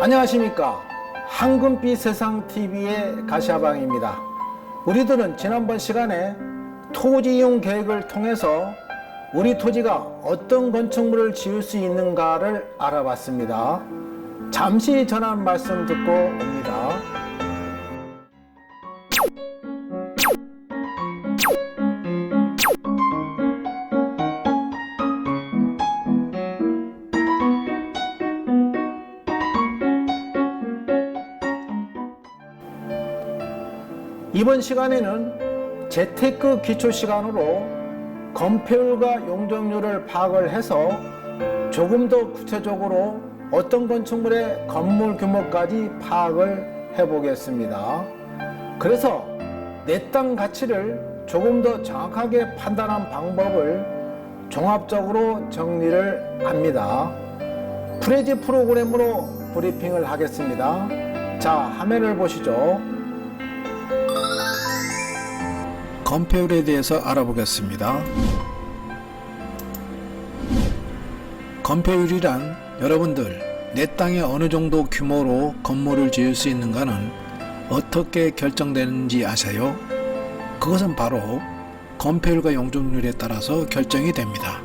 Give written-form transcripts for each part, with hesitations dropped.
안녕하십니까. 황금빛 세상TV의 가시아방입니다. 우리들은 지난번 시간에 토지 이용 계획을 통해서 우리 토지가 어떤 건축물을 지을 수 있는가를 알아봤습니다. 잠시 전한 말씀 듣고 옵니다. 이번 시간에는 재테크 기초 시간으로 건폐율과 용적률을 파악을 해서 조금 더 구체적으로 어떤 건축물의 건물 규모까지 파악을 해보겠습니다. 그래서 내 땅 가치를 조금 더 정확하게 판단한 방법을 종합적으로 정리를 합니다. 프레지 프로그램으로 브리핑을 하겠습니다. 자, 화면을 보시죠. 건폐율에 대해서 알아보겠습니다. 건폐율이란 여러분들 내 땅에 어느 정도 규모로 건물을 지을 수 있는가는 어떻게 결정되는지 아세요? 그것은 바로 건폐율과 용적률에 따라서 결정이 됩니다.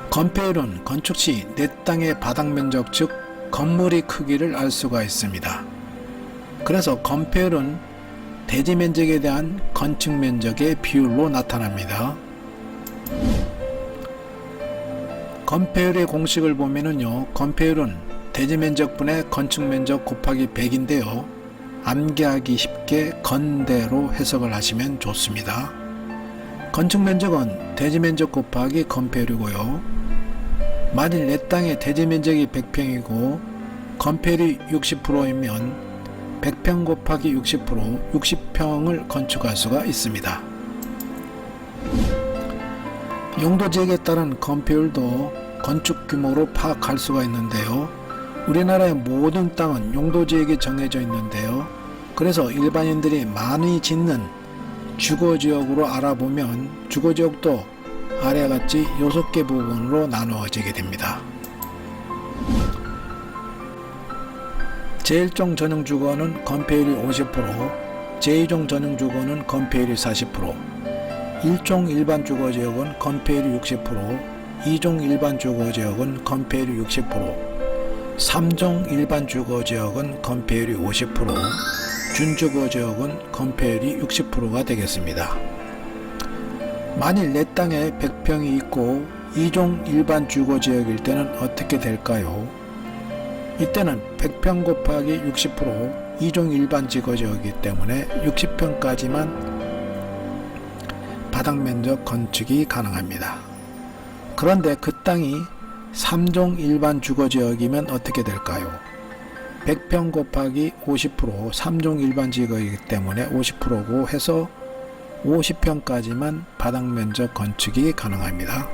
건폐율은 건축 시 내 땅의 바닥 면적 즉 건물의 크기를 알 수가 있습니다. 그래서 건폐율은 대지 면적에 대한 건축 면적의 비율로 나타납니다. 건폐율의 공식을 보면은요, 건폐율은 대지 면적분의 건축 면적 곱하기 100인데요. 암기하기 쉽게 건대로 해석을 하시면 좋습니다. 건축 면적은 대지 면적 곱하기 건폐율이고요. 만일 내 땅의 대지 면적이 100평이고 건폐율이 60%이면 100평 곱하기 60% 60평을 건축할 수가 있습니다. 용도지역에 따른 건폐율도 건축 규모로 파악할 수가 있는데요. 우리나라의 모든 땅은 용도지역이 정해져 있는데요. 그래서 일반인들이 많이 짓는 주거지역으로 알아보면 주거지역도 아래와 같이 6개 부분으로 나누어지게 됩니다. 제1종 전용주거는 건폐율이 50%, 제2종 전용주거는 건폐율이 40%, 1종 일반 주거지역은 건폐율이 60%, 2종 일반 주거지역은 건폐율이 60%, 3종 일반 주거지역은 건폐율이 50%, 준주거지역은 건폐율이 60%가 되겠습니다. 만일 내 땅에 100평이 있고 2종 일반 주거지역일 때는 어떻게 될까요? 이때는 100평 곱하기 60% 2종 일반 주거지역이기 때문에 60평까지만 바닥면적 건축이 가능합니다. 그런데 그 땅이 3종 일반 주거지역이면 어떻게 될까요? 100평 곱하기 50% 3종 일반 주거이기 때문에 50%고 해서 50평까지만 바닥면적 건축이 가능합니다.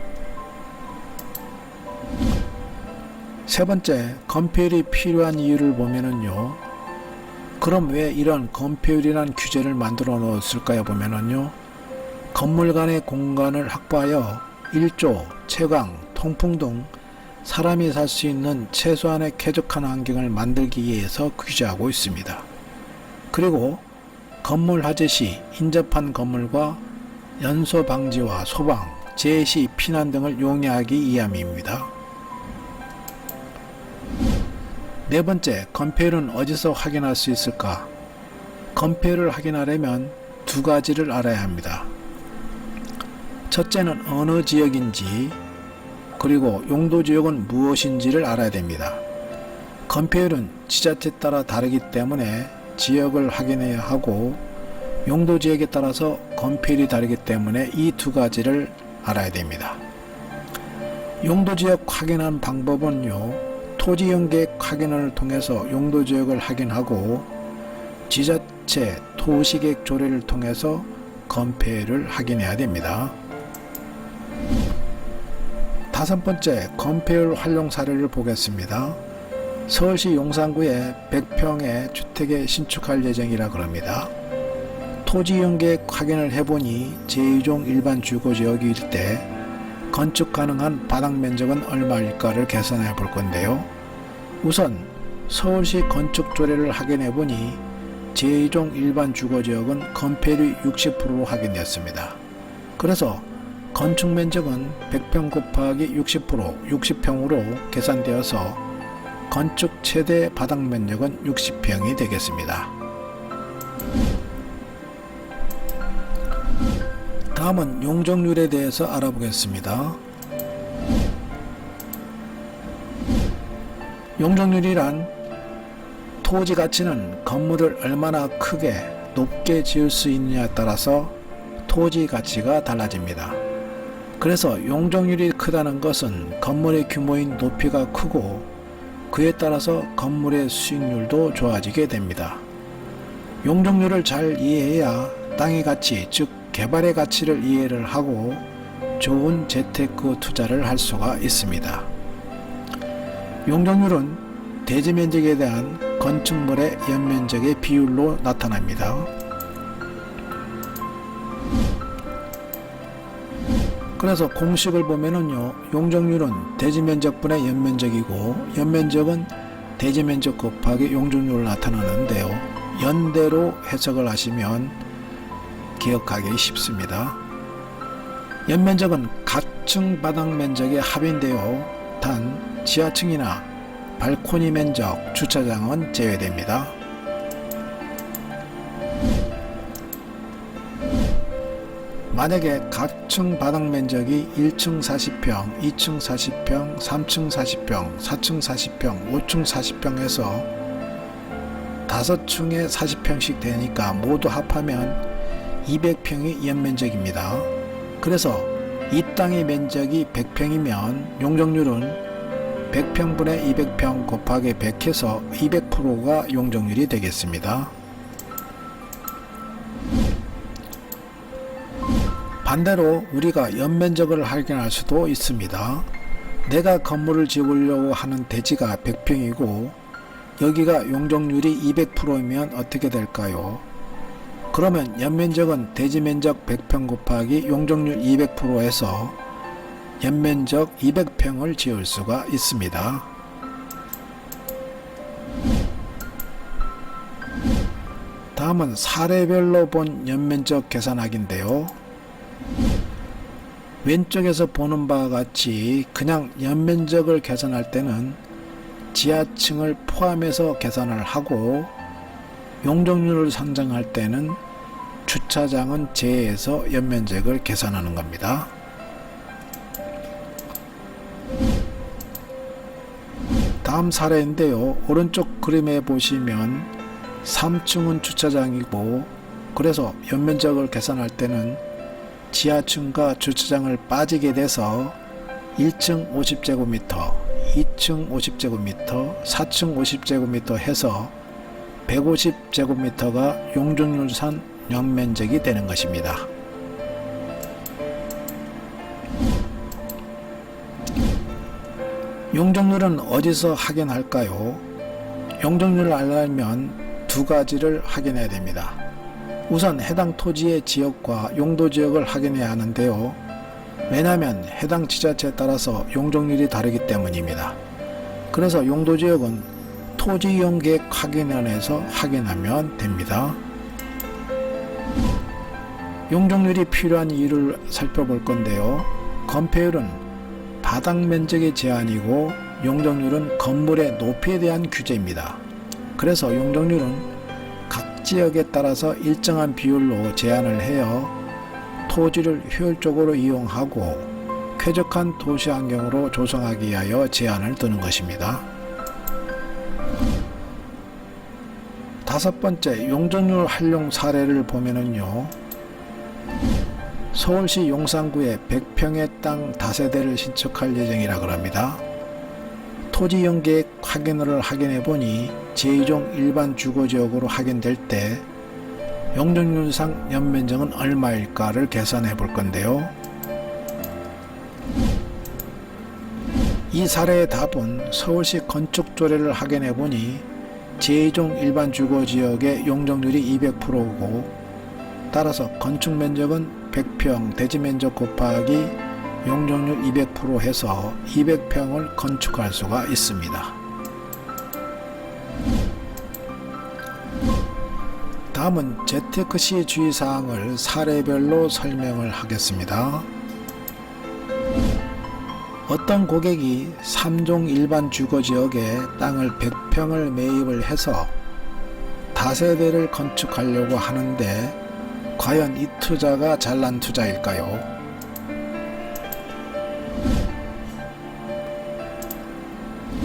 세 번째, 건폐율이 필요한 이유를 보면은요. 그럼 왜 이런 건폐율이란 규제를 만들어 놓았을까요? 보면은요. 건물 간의 공간을 확보하여 일조, 채광, 통풍 등 사람이 살 수 있는 최소한의 쾌적한 환경을 만들기 위해서 규제하고 있습니다. 그리고 건물 화재 시 인접한 건물과 연소 방지와 소방, 재해 시 피난 등을 용이하기 위함입니다. 네 번째, 건폐율은 어디서 확인할 수 있을까? 건폐율을 확인하려면 두 가지를 알아야 합니다. 첫째는 어느 지역인지, 그리고 용도지역은 무엇인지를 알아야 됩니다. 건폐율은 지자체에 따라 다르기 때문에 지역을 확인해야 하고, 용도지역에 따라서 건폐율이 다르기 때문에 이 두 가지를 알아야 됩니다. 용도지역 확인하는 방법은요, 토지이용계획 확인을 통해서 용도지역을 확인하고 지자체 도시계획 조례를 통해서 건폐율을 확인해야 됩니다. 다섯 번째, 건폐율 활용 사례를 보겠습니다. 서울시 용산구에 100평의 주택에 신축할 예정이라 그럽니다. 토지이용계획 확인을 해보니 제2종 일반 주거지역일 때 건축 가능한 바닥 면적은 얼마일까를 계산해 볼 건데요. 우선 서울시 건축 조례를 확인해 보니 제2종 일반 주거지역은 건폐율이 60%로 확인되었습니다. 그래서 건축 면적은 100평 곱하기 60%, 60평으로 계산되어서 건축 최대 바닥 면적은 60평이 되겠습니다. 다음은 용적률에 대해서 알아보겠습니다. 용적률이란 토지 가치는 건물을 얼마나 크게 높게 지을 수 있느냐에 따라서 토지 가치가 달라집니다. 그래서 용적률이 크다는 것은 건물의 규모인 높이가 크고 그에 따라서 건물의 수익률도 좋아지게 됩니다. 용적률을 잘 이해해야 땅의 가치, 즉 개발의 가치를 이해를 하고 좋은 재테크 투자를 할 수가 있습니다. 용적률은 대지 면적에 대한 건축물의 연면적의 비율로 나타납니다. 그래서 공식을 보면은요, 용적률은 대지 면적분의 연면적이고 연면적은 대지 면적 곱하기 용적률을 나타나는데요. 연대로 해석을 하시면 기억하기 쉽습니다. 연면적은 각층 바닥 면적의 합인데요. 단 지하층이나 발코니 면적, 주차장은 제외됩니다. 만약에 각층 바닥 면적이 1층 40평, 2층 40평, 3층 40평, 4층 40평, 5층 40평에서 5층에 40평씩 되니까 모두 합하면 200평이 연면적입니다. 그래서 이 땅의 면적이 100평이면 용적률은 100평분의 200평 곱하기 100 해서 200%가 용적률이 되겠습니다. 반대로 우리가 연면적을 확인할 수도 있습니다. 내가 건물을 지으려고 하는 대지가 100평이고 여기가 용적률이 200%이면 어떻게 될까요? 그러면 연면적은 대지 면적 100평 곱하기 용적률 200%에서 연면적 200평을 지을 수가 있습니다. 다음은 사례별로 본 연면적 계산하기인데요. 왼쪽에서 보는 바와 같이 그냥 연면적을 계산할 때는 지하층을 포함해서 계산을 하고 용적률을 산정할 때는 주차장은 제외해서 연면적을 계산하는 겁니다. 다음 사례인데요. 오른쪽 그림에 보시면 3층은 주차장이고 그래서 연면적을 계산할 때는 지하층과 주차장을 빠지게 돼서 1층 50제곱미터, 2층 50제곱미터, 4층 50제곱미터 해서 150제곱미터가 용적률산 연면적이 되는 것입니다. 용적률은 어디서 확인할까요? 용적률을 알려면 두 가지를 확인해야 됩니다. 우선 해당 토지의 지역과 용도지역을 확인해야 하는데요. 왜냐하면 해당 지자체에 따라서 용적률이 다르기 때문입니다. 그래서 용도지역은 토지이용계획 확인원에서 확인하면 됩니다. 용적률이 필요한 이유를 살펴볼 건데요. 건폐율은 바닥 면적의 제한이고 용적률은 건물의 높이에 대한 규제입니다. 그래서 용적률은 각 지역에 따라서 일정한 비율로 제한을 해요. 토지를 효율적으로 이용하고 쾌적한 도시 환경으로 조성하기 위하여 제한을 두는 것입니다. 다섯 번째, 용적률 활용 사례를 보면은요. 서울시 용산구에 100평의 땅 다세대를 신축할 예정이라고 합니다. 토지이용계획 확인을 확인해 보니 제2종 일반 주거지역으로 확인될 때 용적률상 연면적은 얼마일까를 계산해 볼 건데요. 이 사례의 답은 서울시 건축조례를 확인해 보니 제2종 일반 주거지역의 용적률이 200%고 따라서 건축면적은 100평 대지면적 곱하기 용적률 200% 해서 200평을 건축할 수가 있습니다. 다음은 재테크 시 주의사항을 사례별로 설명을 하겠습니다. 어떤 고객이 3종 일반 주거지역에 땅을 100평을 매입을 해서 다세대를 건축하려고 하는데 과연 이 투자가 잘난 투자일까요?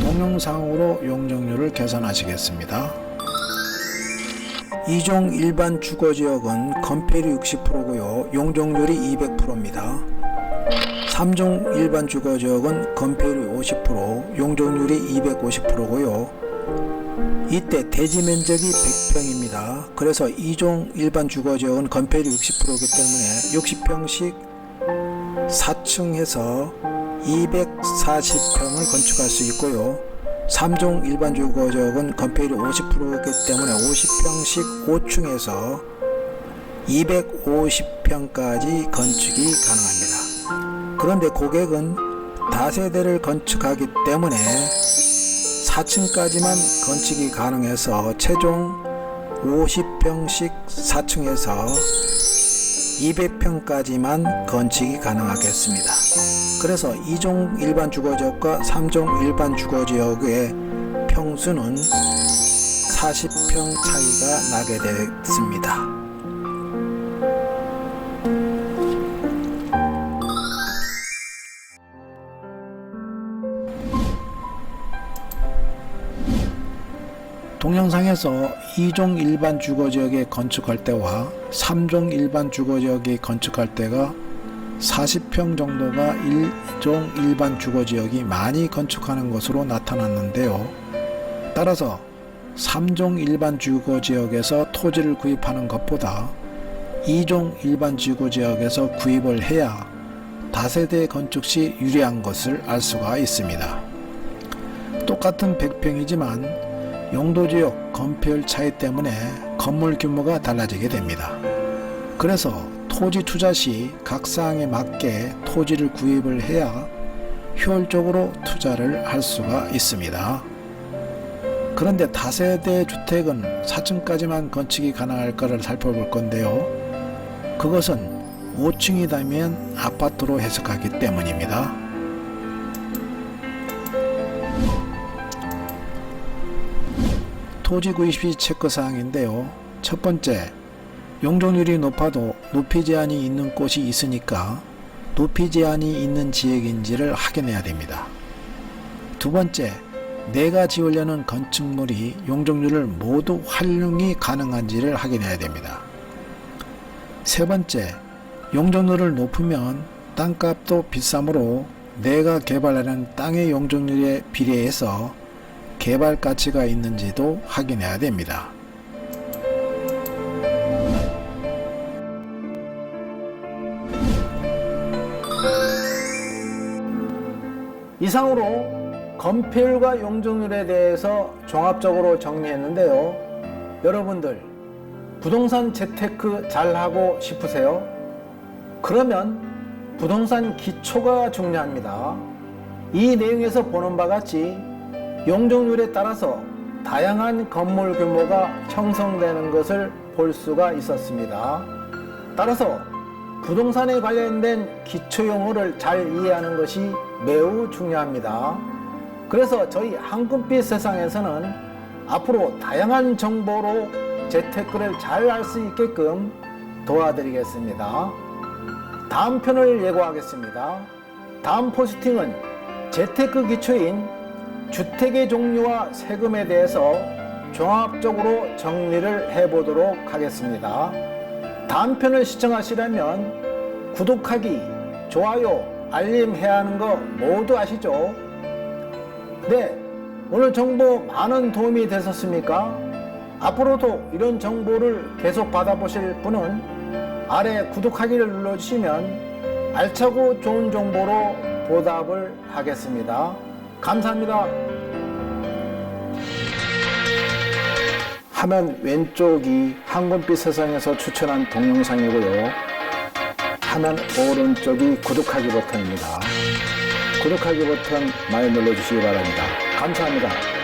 동영상으로 용적률을 계산하시겠습니다. 2종 일반 주거지역은 건폐율이 60%고요. 용적률이 200%입니다. 3종 일반 주거지역은 건폐율이 50%, 용적률이 250%고요. 이때 대지 면적이 100평입니다. 그래서 2종 일반 주거지역은 건폐율이 60%이기 때문에 60평씩 4층 해서 240평을 건축할 수 있고요. 3종 일반 주거지역은 건폐율이 50%이기 때문에 50평씩 5층에서 250평까지 건축이 가능합니다. 그런데 고객은 다세대를 건축하기 때문에 4층까지만 건축이 가능해서 최종 50평씩 4층에서 200평까지만 건축이 가능하겠습니다. 그래서 2종 일반 주거지역과 3종 일반 주거지역의 평수는 40평 차이가 나게 됐습니다. 동영상에서 2종 일반 주거지역에 건축할 때와 3종 일반 주거지역에 건축할 때가 40평 정도가 1종 일반 주거지역이 많이 건축하는 것으로 나타났는데요. 따라서 3종 일반 주거지역에서 토지를 구입하는 것보다 2종 일반 주거지역에서 구입을 해야 다세대 건축 시 유리한 것을 알 수가 있습니다. 똑같은 100평이지만 용도지역 건폐율 차이 때문에 건물 규모가 달라지게 됩니다. 그래서 토지 투자 시 각 사항에 맞게 토지를 구입을 해야 효율적으로 투자를 할 수가 있습니다. 그런데 다세대 주택은 4층까지만 건축이 가능할까를 살펴볼 건데요. 그것은 5층이라면 아파트로 해석하기 때문입니다. 토지 구입 시 체크사항인데요. 첫 번째, 용적률이 높아도 높이 제한이 있는 곳이 있으니까 높이 제한이 있는 지역인지를 확인해야 됩니다. 두 번째, 내가 지으려는 건축물이 용적률을 모두 활용이 가능한지를 확인해야 됩니다. 세 번째, 용적률을 높으면 땅값도 비싸므로 내가 개발하는 땅의 용적률에 비례해서 개발 가치가 있는지도 확인해야 됩니다. 이상으로 건폐율과 용적률에 대해서 종합적으로 정리했는데요. 여러분들 부동산 재테크 잘하고 싶으세요? 그러면 부동산 기초가 중요합니다. 이 내용에서 보는 바 같이 용적률에 따라서 다양한 건물 규모가 형성되는 것을 볼 수가 있었습니다. 따라서 부동산에 관련된 기초 용어를 잘 이해하는 것이 매우 중요합니다. 그래서 저희 황금빛 세상에서는 앞으로 다양한 정보로 재테크를 잘 알 수 있게끔 도와드리겠습니다. 다음 편을 예고하겠습니다. 다음 포스팅은 재테크 기초인 주택의 종류와 세금에 대해서 종합적으로 정리를 해보도록 하겠습니다. 다음 편을 시청하시려면 구독하기, 좋아요, 알림 해야 하는 거 모두 아시죠? 네, 오늘 정보 많은 도움이 되셨습니까? 앞으로도 이런 정보를 계속 받아보실 분은 아래 구독하기를 눌러주시면 알차고 좋은 정보로 보답을 하겠습니다. 감사합니다. 화면 왼쪽이 황금빛 세상에서 추천한 동영상이고요. 화면 오른쪽이 구독하기 버튼입니다. 구독하기 버튼 많이 눌러주시기 바랍니다. 감사합니다.